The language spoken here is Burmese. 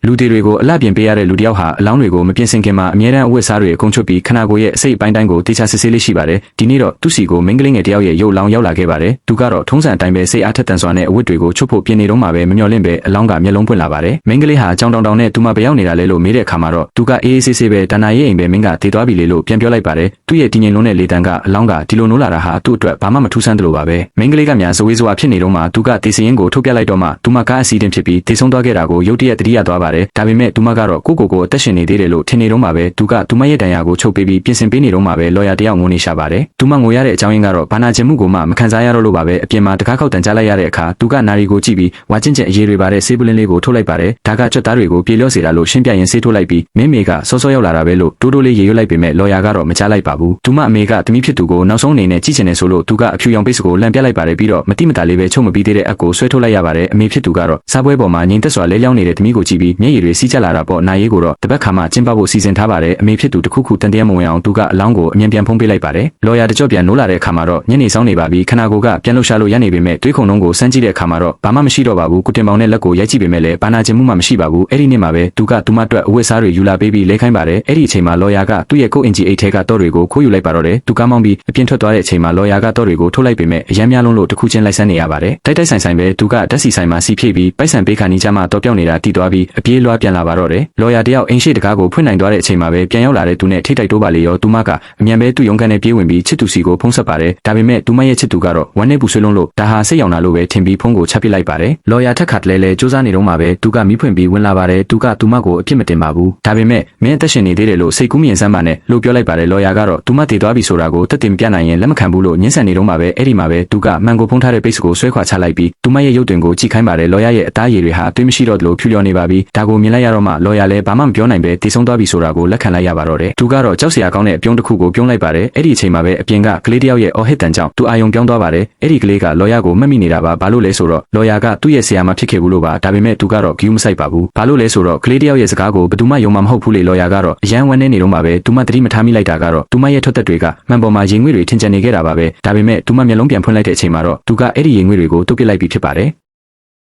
လူတွေတွေကိုအလှပြင်ပေးရတဲ့လူတစ်ယောက်ဟာအလောင်းတွေကိုမပြင်ဆင်ခင်မှာအမြဲတမ်းအဝတ်စားတွေအကုန်ချွတ်ပြီးခနာကိုယ်ရဲ့အစိတ်အပိုင်းတိုင်းကိုတေချာစစ်ဆေးလေးရှိပါတယ်ဒီနေ့တော့သူ့စီကိုမိန်းကလေးငယ်တစ်ယောက်ရဲ့ရုပ်လောင်းရောက်လာခဲ့ပါတယ်သူကတော့ထုံးစံအတိုင်းပဲစိတ်အားထက်သန်စွာနဲ့အဝတ်တွေကိုချွတ်ဖို့ပြင်နေတော့မှပဲမမျှော်လင့်ပဲအလောင်းကမျက်လုံးပွင့်လာပါတယ်မိန်းကလေးဟာကြောင်တောင်တောင်နဲ့သူမဘယ်ရောက်နေတာလဲလို့မေးတဲ့အခါမှာတော့သူကအေးအေးဆေးဆေးပဲဒါနာရဲ့အိမ်ပဲမင်းကတေသွားပြီလေလို့ပြန်ပြောလိုက်ပါတယ်သူ့ရဲ့တည်ငြိမ်လုံးတဲ့လေတံကအလောင်းကဒီလိုနိုးလာတာဟာသူ့အတွက်ဘာမှမထူးဆန်းသလိုပါပဲမိန်းကလေးကများဇဝေးဇဝါဖြစ်နေတော့မှသူကတေစရင်ကိုထုတ်ပြလိုက်တော့မှသူမကားအစီအတင်ဖြစ်ပြီးတေဆုံးသွားခဲ့တာကိုရုတ်တရက်တတိယသွားပါတယ်ဒါပေမဲ့သူမကတော့ကိုအသက်ရှင်နေသေးတယ်လို့ထင်နေတော့မှပဲသူကသူမရဲ့တန်ရာကိုချုပ်ပေးပြီးပြင်ဆင်ပေးနေတော့မှပဲလော်ယာတယောက်ငိုနေရှာပါတယ်သူမငိုရတဲ့အကြောင်းရင်းကတော့ဘာနာကျင်မှုကိုမှမခံစားရတော့လို့ပါပဲအပြင်မှာတကားခောက်တန်ကြားလိုက်ရတဲ့အခါသူကနာရီကိုကြည့်ပြီးဝါကျင့်ကျင့်အရေးတွေပါတဲ့ဆေးပလင်းလေးကိုထုတ်လိုက်ပါတယ်ဒါကကြွက်သားတွေကိုပြေလျော့စေတာလို့ရှင်းပြရင်ဆေးထုတ်လိုက်ပြီးမင်းမေကစောစောရောက်လာတာပဲလို့တိုးတိုးလေးရေရွတ်လိုက်ပေမဲ့လော်ယာကတော့မကြားလိုက်ပါဘူးသူမအမေကသမီးဖြစ်သူကိုနောက်ဆုံးအနေနဲ့ကြည့်ချင်တယ်ဆိုလို့သူကအဖြူရောင်ပိတ်စကိုလှန်ပြလိုက်ပါတယ်ပြီးတော့မတိမတာလေးပဲချုပ်မပြီးသေးတဲ့အကိုဆွဲထုတ်လိုက်ရပါတယ်အမေဖြစ်သူကတော့စားပွဲပေါ်မှာငိမ်သက်စွာလဲလျောင်းနေတဲ့သမီးကိုကြည့်ပြီးမျက်ရည်တွေစီးကျလာတာပေါ့နာရေးကိုတော့တပတ်ခါမှကျင်းပဖို့စီစဉ်ထားပါတယ်အမေဖြစ်သူတခုခုတန်တရားမဝင်အောင်သူကအလောင်းကိုအမြင်ပြန်ဖုံးပေးလိုက်ပါတယ်လော်ယာတကြော့ပြန်နိုးလာတဲ့အခါမှာတော့ညနေဆောင်နေပါပြီခနာကိုကပြန်လှုပ်ရှားလို့ရနေပေမဲ့တွေးခုံလုံးကိုစမ်းကြည့်တဲ့အခါမှာတော့ဘာမှမရှိတော့ပါဘူးကုတင်ပေါင်နဲ့လက်ကိုရိုက်ကြည့်ပေမဲ့လည်းဘာနာကျင်မှုမှမရှိပါဘူးအဲ့ဒီနေ့မှာပဲသူကသူမအတွက်အဝတ်စားတွေယူလာပေးပြီးလဲခိုင်းပါတယ်အဲ့ဒီအချိန်မှာလော်ယာကသူ့ရဲ့ကိုအင်ဂျီအိတ်ထဲကတော့တွေကိုခိုးယူလိုက်ပါတော့တယ်သူကမောင်းပြီးအပြင်ထွက်သွားတဲ့အချိန်မှာလော်ယာကတော့တွေကိုထုတ်လိုက်ပေမဲ့အရန်များလုံးလို့တစ်ခုချင်းလိုက်ဆန်းနေရပါတယ်တိုက်ဆိုင်ပဲသူကဓာတ်စီဆိုင်မှာစီဖြည့်ပြီးပိုက်ဆံပေးခါနီးကြမှာတော့ပြောင်းနေတာတီးသွားပြီးအပြေးလွှားပြန်လာပါတော့တယ်လော်ယာတယောက်အိမ်ရှိတကားကိုဖွင့်နိုင်သွားတဲ့အချိန်မှာပဲပြန်ရောက်လာတဲ့သူနဲ့ထိတိုက်တိုးပါလေရောသူမကအမြန်ပဲသူ့ရုံးခန်းနဲ့ပြေးဝင်ပြီးချစ်သူစီကိုဖုံးဆက်ပါတယ်ဒါပေမဲ့သူမရဲ့ချစ်သူကတော့ဝမ်းနဲ့ပူဆွေးလုံးလို့ဒါဟာစိတ်ရောင်တာလို့ပဲထင်ပြီးဖုံးကိုချက်ပစ်လိုက်ပါတယ်လော်ယာထက်ခါတလဲစူးစမ်းနေတော့မှပဲသူကမီးဖွင့်ပြီးဝင်လာပါတယ်သူကသူမကိုအပြစ်မတင်ပါဘူးဒါပေမဲ့မင်းအသက်ရှင်နေသေးတယ်လို့စိတ်ကူးမြင်စမ်းပါနဲ့လို့ပြောလိုက်ပါတယ်လော်ယာကတော့သူမတည်သွားပြီဆိုတာကိုတက်တင်ပြနိုင်ရင်လက်မခံဘူးလို့ညှင်းဆန်နေတော့မှပဲအဲ့ဒီမှာပဲသူကမှန်ကိုဖုံးထားတဲ့ပိတ်စကိုဆွဲခွာချလိုက်ပြီးသူမရဲ့ရုပ်တွင်ကိုကြည့်ခိုင်းပါတယ်လော်ယာရဲ့အသားရည်တွေဟာအသွေးမရှိတော့သလိုဖြူလျော်နေပါပြီဒါကိုမြင်လိုက်ရတော့မှလော်ယာလည်းဘာမှမပြောနိုင်ပဲတည်ဆုံးသွားပြီဆိုတာကိုလက်ခံလိုက်ရပါတော့တယ်သူကတော့ကြောက်စရာကောင်းတဲ့အပြုံးတစ်ခုကိုပြုံးလိုက်ပါတယ်အဲ့ဒီအချိန်မှာပဲအပြင်ကကလေးတယောက်ရဲ့အော်ဟစ်တန်ကြောင့်သူအာယုံပြောင်းသွားပါတယ်အဲ့ဒီကလေးကလော်ယာကိုမှတ်မိနေတာပါဘာလို့လဲဆိုတော့လော်ယာကသူ့ရဲ့ဆရာမဖြစ်ခဲ့ဘူးလို့ပါဒါပေမဲ့သူကတော့ဂယူးမဆိုင်ပါဘူးဘာလို့လဲဆိုတော့ကလေးတယောက်ရဲ့စကားကိုဘယ်သူမှယုံမှာမဟုတ်ဘူးလေလော်ယာကတော့အယမ်းဝမ်းနေနေတော့မှပဲသူမသတိမထားမိလိုက်တာကတော့သူမရဲ့ထွက်သက်တွေကမှန်ပေါ်မှာရင်ငွေတွေထင်ကျန်နေခဲ့တာပါပဲဒါပေမဲ့သူမမျက်လုံးပြန်ဖွင့်လိုက်တဲ့အချိန်မှာတော့သူကအဲ့ဒီရင်ငွေတွေကိုတုတ်ပစ်လိုက်ပြီးဖြစ်ပါတယ်